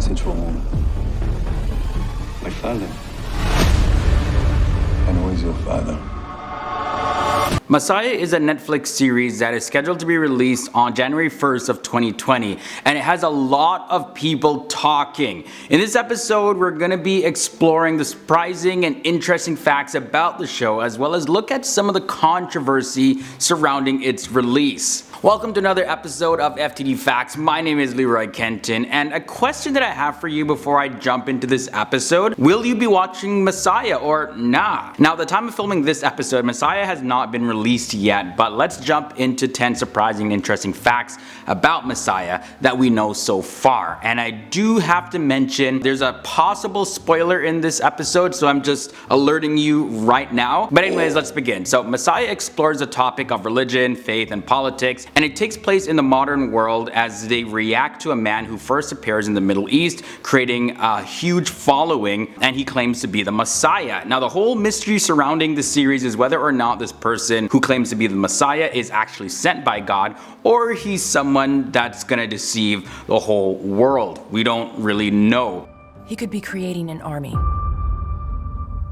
message for whom? My father. And who is your father? Messiah is a Netflix series that is scheduled to be released on January 1st of 2020, and it has a lot of people talking. In this episode, we're going to be exploring the surprising and interesting facts about the show, as well as look at some of the controversy surrounding its release. Welcome to another episode of FTD Facts. My name is Leroy Kenton, and a question that I have for you before I jump into this episode: will you be watching Messiah or nah? Now, at the time of filming this episode, Messiah has not been released yet, but let's jump into 10 surprising and interesting facts about Messiah that we know so far. And I do have to mention there's a possible spoiler in this episode, so I'm just alerting you right now. But anyways, let's begin. So Messiah explores the topic of religion, faith, and politics, and it takes place in the modern world as they react to a man who first appears in the Middle East, creating a huge following, and he claims to be the Messiah. Now, the whole mystery surrounding the series is whether or not this person who claims to be the Messiah is actually sent by God, or he's someone that's gonna deceive the whole world. We don't really know. He could be creating an army.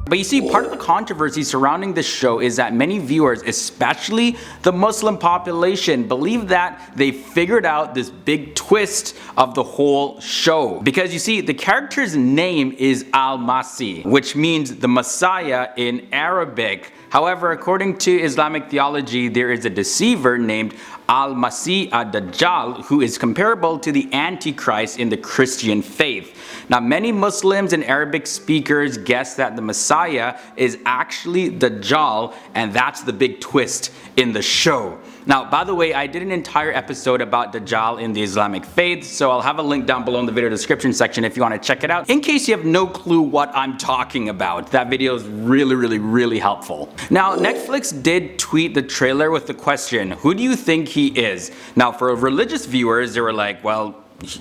But you see, part of the controversy surrounding this show is that many viewers, especially the Muslim population, believe that they figured out this big twist of the whole show. Because you see, the character's name is Al-Masih, which means the Messiah in Arabic. However, according to Islamic theology, there is a deceiver named Al-Masih ad-Dajjal who is comparable to the Antichrist in the Christian faith. Now, many Muslims and Arabic speakers guess that the Messiah is actually Dajjal, and that's the big twist in the show. Now, by the way, I did an entire episode about Dajjal in the Islamic faith, so I'll have a link down below in the video description section if you want to check it out, in case you have no clue what I'm talking about. That video is really helpful. Now, Netflix did tweet the trailer with the question, who do you think he is? Now, for religious viewers, they were like, well,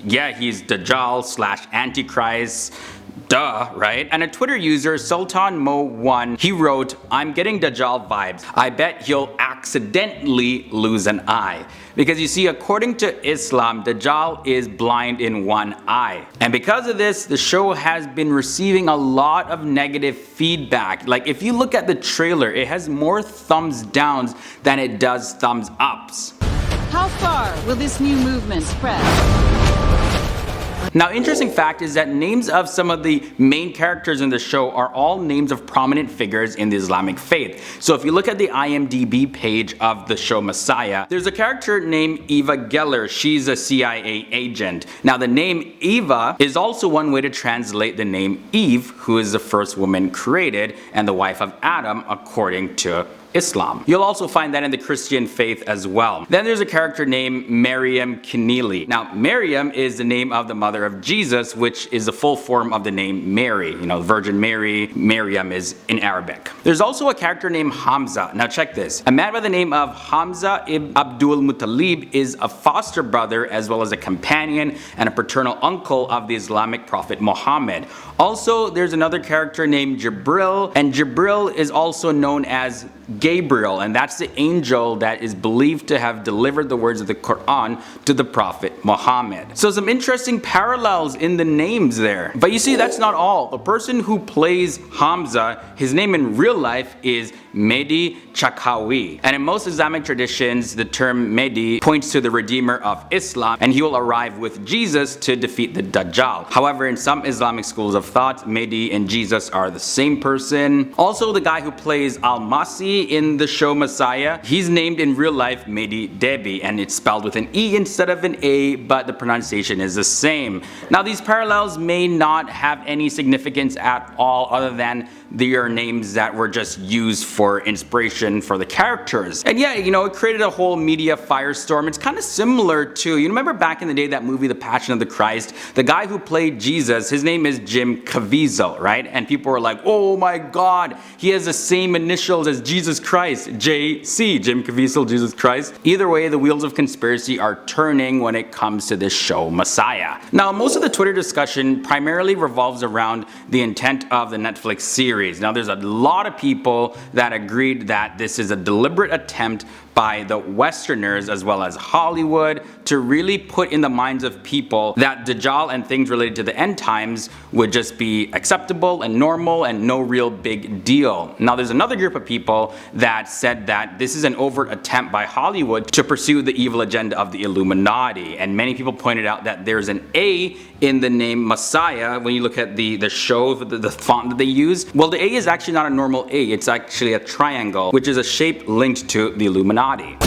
yeah, he's Dajjal / Antichrist. Duh, right? And a Twitter user, Sultan Mo1, he wrote, I'm getting Dajjal vibes. I bet he'll accidentally lose an eye. Because you see, according to Islam, Dajjal is blind in one eye. And because of this, the show has been receiving a lot of negative feedback. Like, if you look at the trailer, it has more thumbs downs than it does thumbs ups. How far will this new movement spread? Now, interesting fact is that names of some of the main characters in the show are all names of prominent figures in the Islamic faith. So if you look at the IMDb page of the show Messiah, there's a character named Eva Geller. She's a CIA agent. Now, the name Eva is also one way to translate the name Eve, who is the first woman created and the wife of Adam according to Islam. You'll also find that in the Christian faith as well. Then there's a character named Maryam Keneally. Now, Maryam is the name of the mother of Jesus, which is the full form of the name Mary. You know, Virgin Mary, Maryam is in Arabic. There's also a character named Hamza. Now check this. A man by the name of Hamza ibn Abdul Muttalib is a foster brother as well as a companion and a paternal uncle of the Islamic prophet Muhammad. Also, there's another character named Jibril, and Jibril is also known as Gabriel, and that's the angel that is believed to have delivered the words of the Quran to the Prophet Muhammad. So some interesting parallels in the names there. But you see, that's not all. The person who plays Hamza, his name in real life is Mehdi Chakawi. And in most Islamic traditions, the term Mehdi points to the Redeemer of Islam, and he will arrive with Jesus to defeat the Dajjal. However, in some Islamic schools of thought, Mehdi and Jesus are the same person. Also, the guy who plays Al-Masih in the show Messiah, he's named in real life Mehdi Debi, and it's spelled with an E instead of an A, but the pronunciation is the same. Now, these parallels may not have any significance at all other than they are names that were just used for inspiration for the characters. And yeah, you know, it created a whole media firestorm. It's kind of similar to, you remember back in the day that movie The Passion of the Christ? The guy who played Jesus, his name is Jim Caviezel, right? And people were like, oh my god, he has the same initials as Jesus Christ, JC, Jim Caviezel, Jesus Christ. Either way, the wheels of conspiracy are turning when it comes to this show Messiah. Now, most of the Twitter discussion primarily revolves around the intent of the Netflix series. Now, there's a lot of people that agreed that this is a deliberate attempt by the Westerners as well as Hollywood to really put in the minds of people that Dajjal and things related to the end times would just be acceptable and normal and no real big deal. Now there's another group of people that said that this is an overt attempt by Hollywood to pursue the evil agenda of the Illuminati, and many people pointed out that there's an A in the name Messiah when you look at the show, the font that they use. Well, the A is actually not a normal A, it's actually a triangle, which is a shape linked to the Illuminati.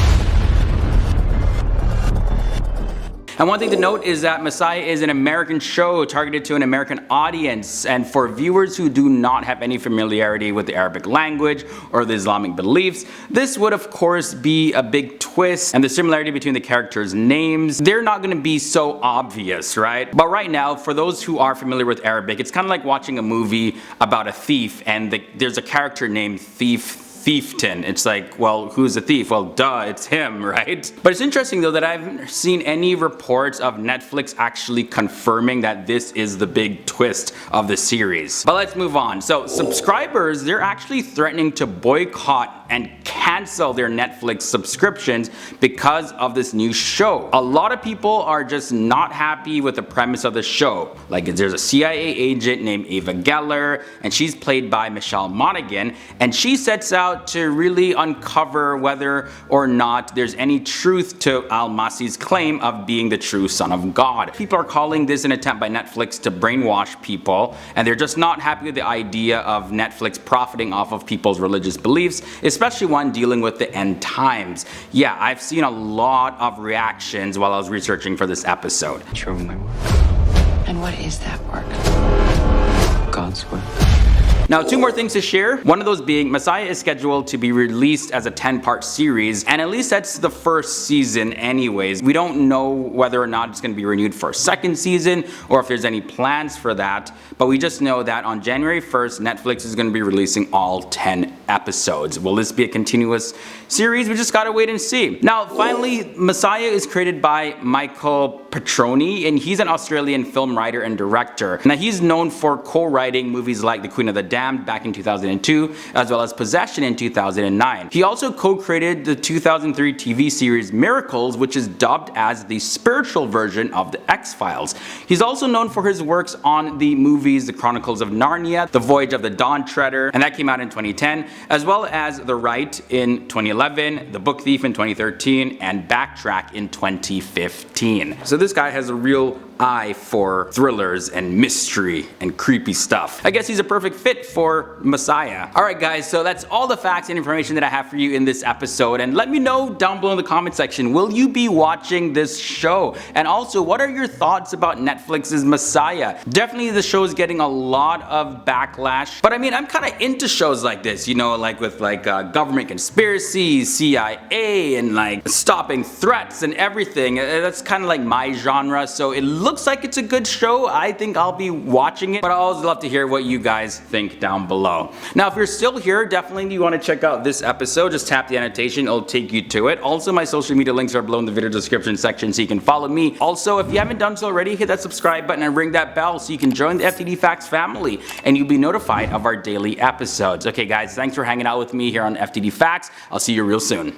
And one thing to note is that Messiah is an American show targeted to an American audience, and for viewers who do not have any familiarity with the Arabic language or the Islamic beliefs, this would of course be a big twist, and the similarity between the characters' names, they're not going to be so obvious, right? But right now, for those who are familiar with Arabic, it's kind of like watching a movie about a thief and there's a character named Thiefton. It's like, well, who's the thief? Well, duh, it's him, right? But it's interesting though that I haven't seen any reports of Netflix actually confirming that this is the big twist of the series. But let's move on. So subscribers, they're actually threatening to boycott and cancel their Netflix subscriptions because of this new show. A lot of people are just not happy with the premise of the show. Like, there's a CIA agent named Ava Geller, and she's played by Michelle Monaghan, and she sets out to really uncover whether or not there's any truth to Al-Masi's claim of being the true son of God. People are calling this an attempt by Netflix to brainwash people, and they're just not happy with the idea of Netflix profiting off of people's religious beliefs, especially one dealing with the end times. Yeah, I've seen a lot of reactions while I was researching for this episode. Show my work. And what is that work? God's work. Now, two more things to share. One of those being Messiah is scheduled to be released as a 10-part series, and at least that's the first season anyways. We don't know whether or not it's going to be renewed for a second season or if there's any plans for that, but we just know that on January 1st, Netflix is going to be releasing all 10 episodes. Will this be a continuous series? We just gotta wait and see. Now, finally, Messiah is created by Michael Petroni, and he's an Australian film writer and director. Now, he's known for co-writing movies like The Queen of the Damned back in 2002, as well as Possession in 2009. He also co-created the 2003 TV series Miracles, which is dubbed as the spiritual version of The X-Files. He's also known for his works on the movies The Chronicles of Narnia, The Voyage of the Dawn Treader, and that came out in 2010, as well as The Right in 2011, The Book Thief in 2013, and Backtrack in 2015. So this guy has a real eye for thrillers and mystery and creepy stuff. I guess he's a perfect fit for Messiah. Alright guys, so that's all the facts and information that I have for you in this episode, and let me know down below in the comment section, will you be watching this show? And also, what are your thoughts about Netflix's Messiah? Definitely the show is getting a lot of backlash, but I mean, I'm kind of into shows like this, you know, like with government conspiracies, CIA, and like stopping threats and everything. That's kind of like my genre, so it looks like it's a good show. I think I'll be watching it, but I always love to hear what you guys think down below. Now, if you're still here, definitely you want to check out this episode. Just tap the annotation, it'll take you to it. Also, my social media links are below in the video description section so you can follow me. Also, if you haven't done so already, hit that subscribe button and ring that bell so you can join the FTD Facts family and you'll be notified of our daily episodes. Okay guys, thanks for hanging out with me here on FTD Facts. I'll see you real soon.